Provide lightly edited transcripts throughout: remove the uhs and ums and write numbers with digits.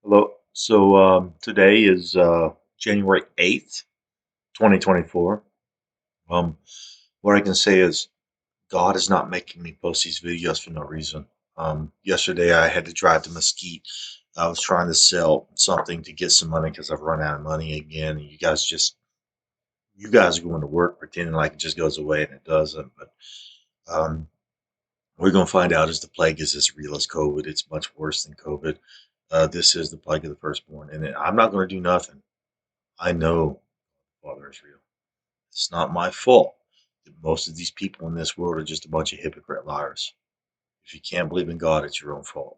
Hello. Today is January 8th, 2024. Um, what I can say is God is not making me post these videos for no reason. Yesterday I had to drive to Mesquite. I was trying to sell something to get some money because I've run out of money again. And you guys are going to work pretending like it just goes away and it doesn't. But um, we're going to find out as the plague is as real as COVID. It's much worse than COVID. This is the plague of the firstborn. And I'm not going to do nothing. I know Father is real. It's not my fault that most of these people in this world are just a bunch of hypocrite liars. If you can't believe in God, it's your own fault.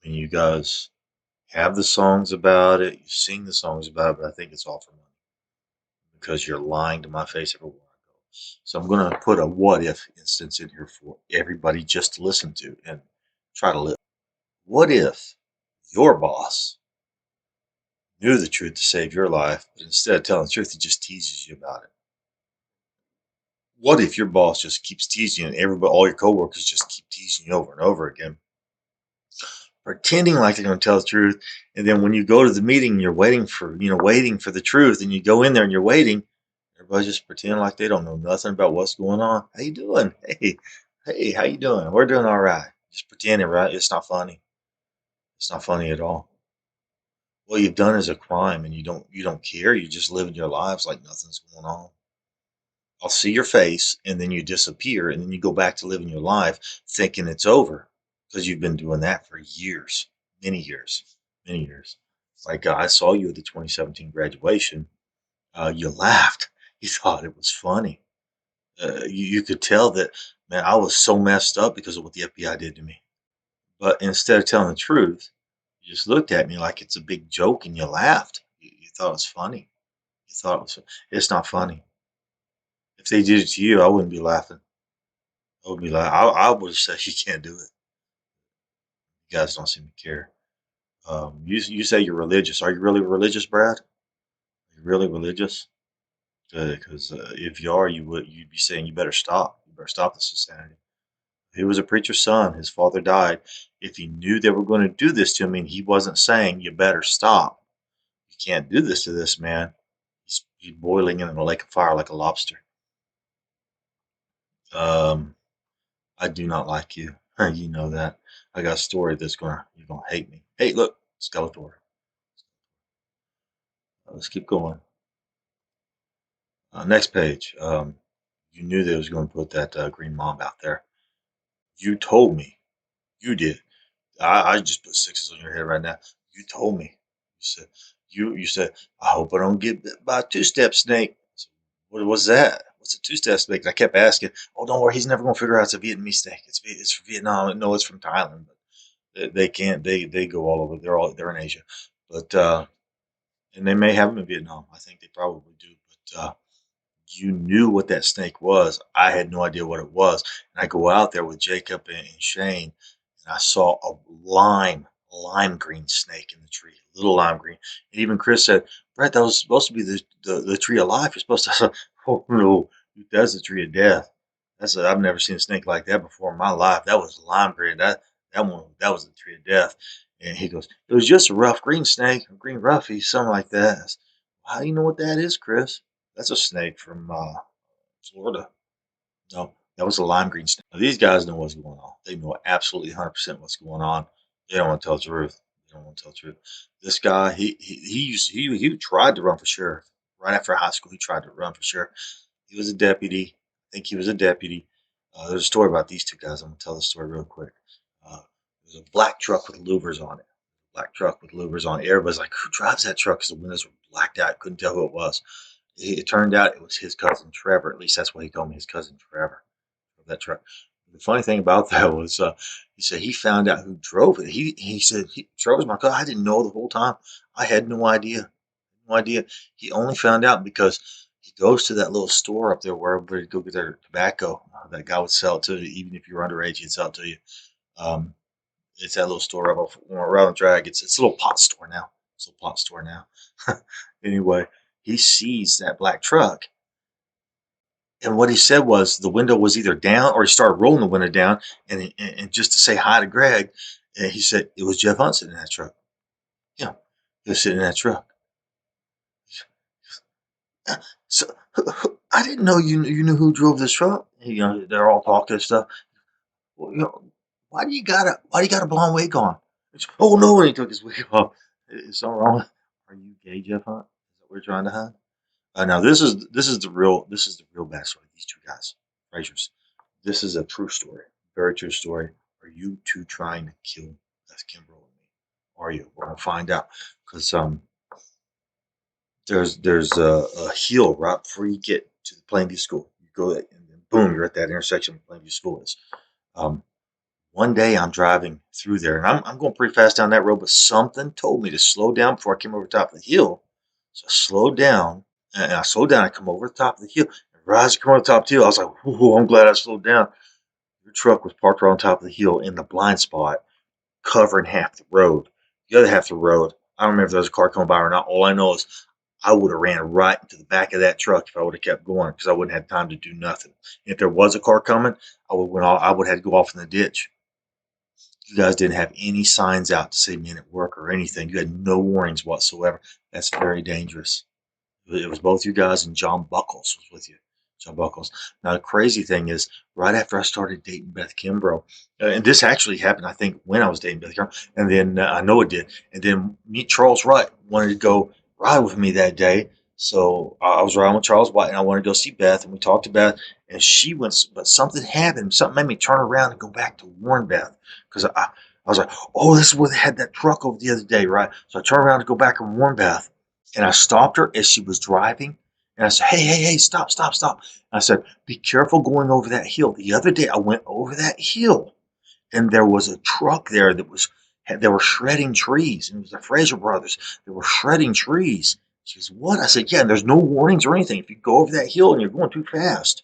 I mean, you guys have the songs about it, you sing the songs about it, but I think it's all for money because you're lying to my face everywhere I go. So I'm going to put a what if instance in here for everybody just to listen to and try to live. What if your boss knew the truth to save your life, but instead of telling the truth, he just teases you about it? What if your boss just keeps teasing you and everybody, all your coworkers just keep teasing you over and over again, pretending like they're going to tell the truth, and then when you go to the meeting, you're waiting for the truth, and you go in there and you're waiting, everybody's just pretending like they don't know nothing about what's going on. How you doing? Hey, how you doing? We're doing all right. Just pretending, right? It's not funny. It's not funny at all. What you've done is a crime, and you don't care. You're just living your lives like nothing's going on. I'll see your face and then you disappear and then you go back to living your life thinking it's over because you've been doing that for years, many years, many years. Like I saw you at the 2017 graduation. You laughed. You thought it was funny. You could tell that, man, I was so messed up because of what the FBI did to me. But instead of telling the truth, you just looked at me like it's a big joke and you laughed. You thought it was funny. You thought it was, it's not funny. If they did it to you, I wouldn't be laughing. I would be like, I would say you can't do it. You guys don't seem to care. You say you're religious. Are you really religious, Brad? Are you really religious? Because if you are, you'd be saying you better stop. You better stop this insanity. He was a preacher's son. His father died. If he knew they were going to do this to him, and he wasn't saying you better stop. You can't do this to this man. He's boiling in a lake of fire like a lobster. Um, I do not like you. You know that. I got a story that's you're gonna hate me. Hey, look, Skeletor. Let's keep going. Next page. You knew they was going to put that green mob out there. You told me. You did. I just put sixes on your head right now. You told me. You said you said I hope I don't get bit by a two-step snake. So what was that? What's a two-step snake? And I kept asking. Oh, don't worry. He's never going to figure out it's a Vietnamese snake. It's from Vietnam. No, it's from Thailand. But they can't. They go all over. They're in Asia. But and they may have them in Vietnam. I think they probably do. But you knew what that snake was. I had no idea what it was. And I go out there with Jacob and Shane, and I saw a lime green snake in the tree, little lime green. And even Chris said, Brett, that was supposed to be the tree of life. You're supposed to, oh no, that's the tree of death. I've never seen a snake like that before in my life. That was lime green. That was the tree of death. And he goes, it was just a rough green snake, a green roughy, something like that. How do you know what that is, Chris? That's a snake from Florida. No, that was a lime green snake. Now, these guys know what's going on. They know absolutely 100% what's going on. They don't want to tell the truth. They don't want to tell the truth. This guy, he tried to run for sheriff right after high school. He tried to run for sheriff. He was a deputy. I think he was a deputy. There's a story about these two guys. I'm gonna tell the story real quick. There's a black truck with louvers on it. Black truck with louvers on it. Everybody's like, "Who drives that truck?" Because the windows were blacked out. Couldn't tell who it was. It turned out it was his cousin Trevor. At least that's what he told me. His cousin Trevor drove that truck. The funny thing about that was, he said he found out who drove it. He said Trevor's my cousin. I didn't know the whole time. I had no idea. No idea. He only found out because he goes to that little store up there where everybody go get their tobacco. That guy would sell it to you, even if you were underage. He'd sell it to you. Um, it's that little store up around the drag. It's a little pot store now. It's a little pot store now. Anyway, he sees that black truck, and what he said was the window was either down or he started rolling the window down, and just to say hi to Greg, and he said it was Jeff Hunson in that truck. Yeah, They're sitting in that truck. So I didn't know you knew who drove this truck. They're all talking and stuff. Well, why do you got a blonde wig on? Oh no, and he took his wig off. Is something wrong? Are you gay, Jeff Hunt? Is that what we're trying to hide? Now this is the real backstory. These two guys, Frasers. This is a true story, very true story. Are you two trying to kill Beth Kimbrough and me? Are you? We're gonna find out because there's a hill right before you get to the Plainview School. You go and then boom, you're at that intersection where Plainview School is. Um, One day I'm driving through there and I'm going pretty fast down that road, but something told me to slow down before I came over the top of the hill. So I slowed down and I slowed down. I come over the top of the hill. And right as I come over the top of the hill, I was like, "Whoa, I'm glad I slowed down." Your truck was parked right on top of the hill in the blind spot, covering half the road. The other half of the road, I don't remember if there was a car coming by or not. All I know is I would have ran right into the back of that truck if I would have kept going because I wouldn't have time to do nothing. If there was a car coming, I would have to go off in the ditch. You guys didn't have any signs out to say men at work or anything. You had no warnings whatsoever. That's very dangerous. It was both you guys and John Buckles was with you. John Buckles. Now the crazy thing is, right after I started dating Beth Kimbrough, and this actually happened, I think, when I was dating Beth Kimbrough, and then I know it did. And then Charles Wright wanted to go ride with me that day, so I was riding with Charles White, and I wanted to go see Beth, and we talked about it, and she went, but something happened. Something made me turn around and go back to warn Beth because I was like, oh, this is where they had that truck over the other day, right? So I turned around to go back and warn Beth. And I stopped her as she was driving. And I said, hey, hey, hey, stop, stop, stop. And I said, be careful going over that hill. The other day I went over that hill and there was a truck there they were shredding trees. And it was the Fraser brothers. They were shredding trees. She goes, what? I said, yeah, and there's no warnings or anything. If you go over that hill and you're going too fast,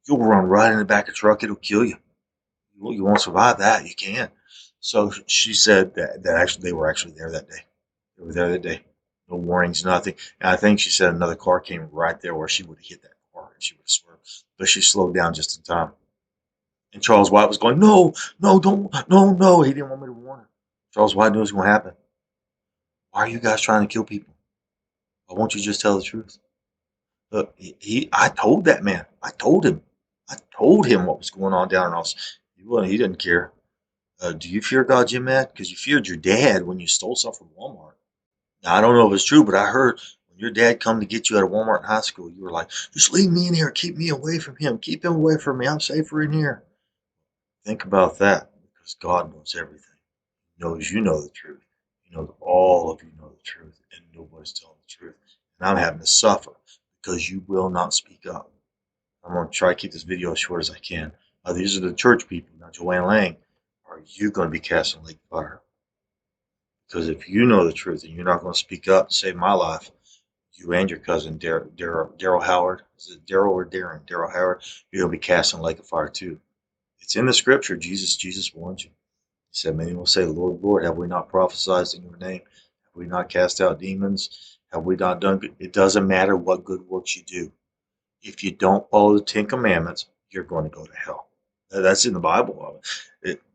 you'll run right in the back of the truck. It'll kill you. You won't survive that. You can't. So she said that actually they were actually there that day. They were there that day. No warnings, nothing. And I think she said another car came right there where she would have hit that car and she would have swerved. But she slowed down just in time. And Charles White was going, no, no, don't, no, no. He didn't want me to warn her. Charles White knew it was going to happen. Why are you guys trying to kill people? Why won't you just tell the truth? Look, I told that man. I told him. I told him what was going on down in Austin. He didn't care. Do you fear God, Jim Matt? Because you feared your dad when you stole stuff from Walmart. Now, I don't know if it's true, but I heard when your dad come to get you out of Walmart in high school, you were like, just leave me in here. Keep me away from him. Keep him away from me. I'm safer in here. Think about that because God knows everything. He knows you know the truth. He knows all of you know the truth, and nobody's telling the truth. And I'm having to suffer because you will not speak up. I'm going to try to keep this video as short as I can. These are the church people. Now, Joanne Lang, are you going to be cast in the lake of fire? Because if you know the truth and you're not going to speak up and save my life, you and your cousin Daryl Howard, is it Daryl or Darren? Daryl Howard, you're going to be cast in the lake of fire too. It's in the scripture. Jesus warned you. He said, many will say, Lord, Lord, have we not prophesied in your name? Have we not cast out demons? Have we not done good? It doesn't matter what good works you do. If you don't follow the Ten Commandments, you're going to go to hell. That's in the Bible.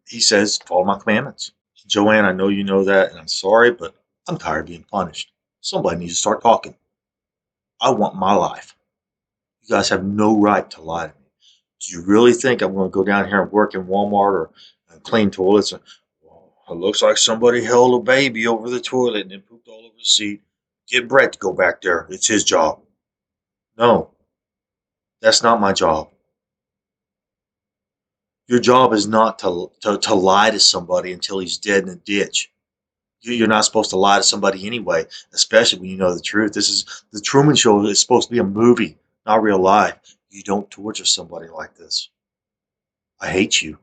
He says, follow my commandments. Joanne, I know you know that, and I'm sorry, but I'm tired of being punished. Somebody needs to start talking. I want my life. You guys have no right to lie to me. Do you really think I'm going to go down here and work in Walmart or clean toilets? And, well, it looks like somebody held a baby over the toilet and then pooped all over the seat. Get Brett to go back there. It's his job. No, that's not my job. Your job is not to lie to somebody until he's dead in a ditch. You're not supposed to lie to somebody anyway, especially when you know the truth. This is the Truman Show. Is supposed to be a movie, not real life. You don't torture somebody like this. I hate you.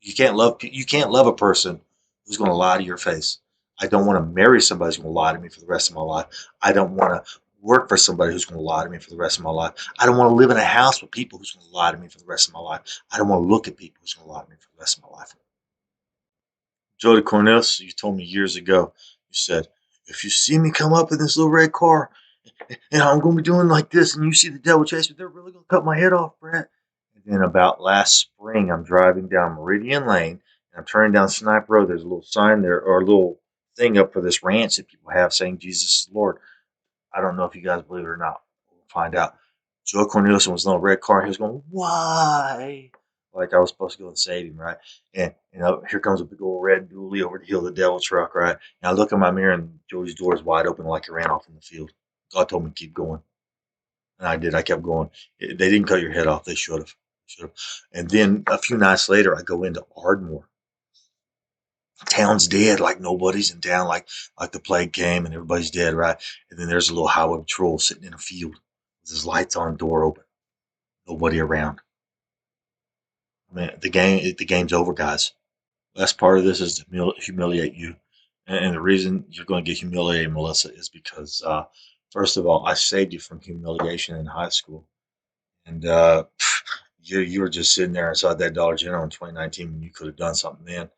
You can't love a person who's going to lie to your face. I don't want to marry somebody who's going to lie to me for the rest of my life. I don't want to work for somebody who's going to lie to me for the rest of my life. I don't want to live in a house with people who's going to lie to me for the rest of my life. I don't want to look at people who's going to lie to me for the rest of my life. Jody Cornelius, you told me years ago, you said, if you see me come up in this little red car and I'm going to be doing like this and you see the devil chase me, they're really going to cut my head off, Brett. And then about last spring, I'm driving down Meridian Lane and I'm turning down Snipe Road. There's a little sign there or a little thing up for this ranch that people have saying Jesus is Lord. I don't know if you guys believe it or not. We'll find out. Joe Cornelison was in a little red car. He was going, why? Like I was supposed to go and save him, right? And here comes a big old red dually over the hill of the devil truck, right? And I look in my mirror and Joey's door is wide open like he ran off in the field. God told me to keep going. And I did. I kept going. They didn't cut your head off. They should have. Should have. And then a few nights later, I go into Ardmore. Town's dead, like nobody's in town, like the plague came and everybody's dead, right? And then there's a little highway patrol sitting in a field with his lights on, door open, nobody around. I mean, the game's over, guys. Last part of this is to humiliate you, and the reason you're going to get humiliated, Melissa, is because first of all, I saved you from humiliation in high school, and you were just sitting there inside that Dollar General in 2019 when you could have done something then.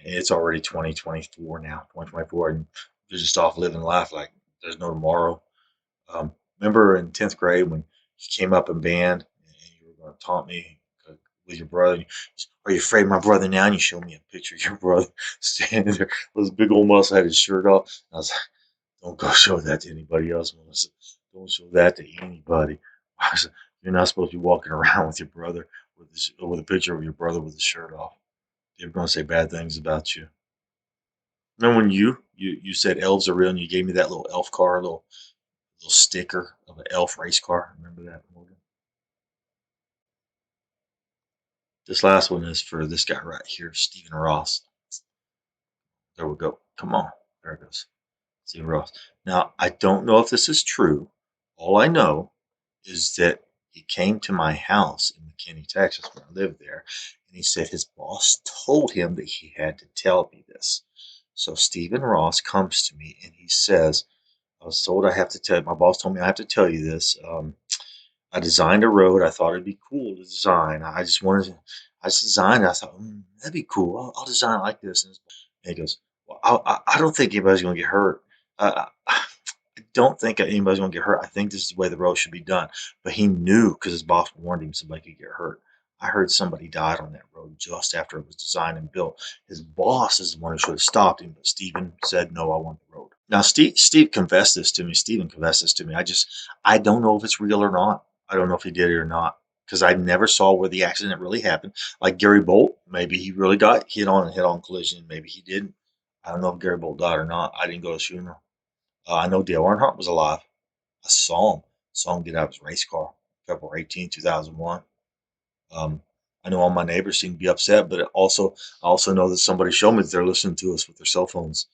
It's already 2024 now, 2024, and you're just off living life like there's no tomorrow. Remember in 10th grade when you came up in band and you were going to taunt me with your brother? Are you afraid of my brother now? And you showed me a picture of your brother standing there with his big old muscle, had his shirt off. I was like, don't go show that to anybody else, Melissa. Don't show that to anybody. I was like, you're not supposed to be walking around with your brother with a picture of your brother with his shirt off. They're going to say bad things about you. Remember when you said elves are real and you gave me that little elf car, little sticker of an elf race car? Remember that, Morgan? This last one is for this guy right here, Stephen Ross. There we go. Come on. There it goes. Stephen Ross. Now, I don't know if this is true. All I know is that he came to my house in McKinney, Texas, where I lived there, and he said his boss told him that he had to tell me this. So Stephen Ross comes to me and he says, I was told I have to tell, my boss told me I have to tell you this. I designed a road. I thought it'd be cool to design. I just designed it. I thought, that'd be cool. I'll design it like this. And he goes, well, I don't think anybody's going to get hurt. I don't think anybody's going to get hurt. I think this is the way the road should be done. But he knew because his boss warned him somebody could get hurt. I heard somebody died on that road just after it was designed and built. His boss is the one who should have stopped him, but Stephen said, no, I want the road. Now, Steve confessed this to me. Stephen confessed this to me. I don't know if it's real or not. I don't know if he did it or not because I never saw where the accident really happened. Like Gary Bolt, maybe he really got hit on a head-on collision. Maybe he didn't. I don't know if Gary Bolt died or not. I didn't go to the funeral. I know Dale Earnhardt was alive. I saw him get out of his race car, February 18, 2001. Um, I know all my neighbors seem to be upset, but I also know that somebody showed me that they're listening to us with their cell phones.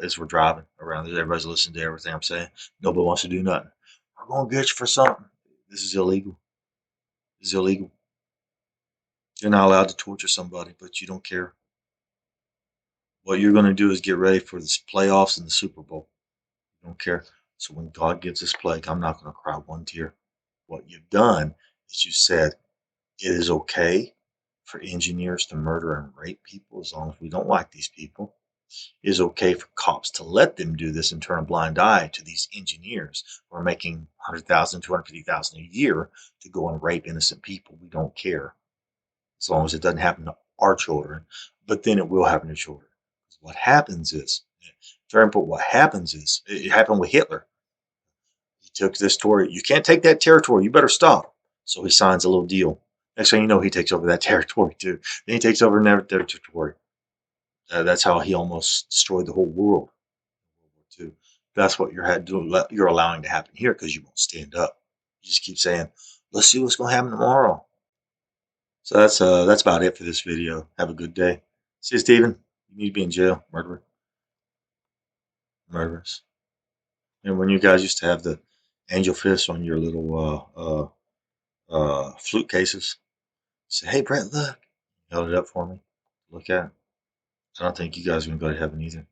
As we're driving around, everybody's listening to everything I'm saying. Nobody wants to do nothing. We're gonna get you for something. This is illegal. This is illegal. You're not allowed to torture somebody, but you don't care. What you're gonna do is get ready for the playoffs and the Super Bowl. You don't care. So when God gives this plague, I'm not gonna cry one tear. What you've done is you said it is okay for engineers to murder and rape people as long as we don't like these people. It is okay for cops to let them do this and turn a blind eye to these engineers who are making 100,000, 250,000 a year to go and rape innocent people. We don't care as long as it doesn't happen to our children, but then it will happen to children. What happens is, very important, what happens is, it happened with Hitler. He took this territory. You can't take that territory. You better stop. So he signs a little deal. Next thing you know, he takes over that territory too. Then he takes over another territory. That's how he almost destroyed the whole world. World War II. That's what you're allowing to happen here because you won't stand up. You just keep saying, "Let's see what's going to happen tomorrow." So that's about it for this video. Have a good day. See you, Steven. You need to be in jail, murderer, murderers. And when you guys used to have the angel fists on your little flute cases, say, "Hey, Brett, look." Held it up for me. Look at. I don't think you guys are gonna go to heaven either.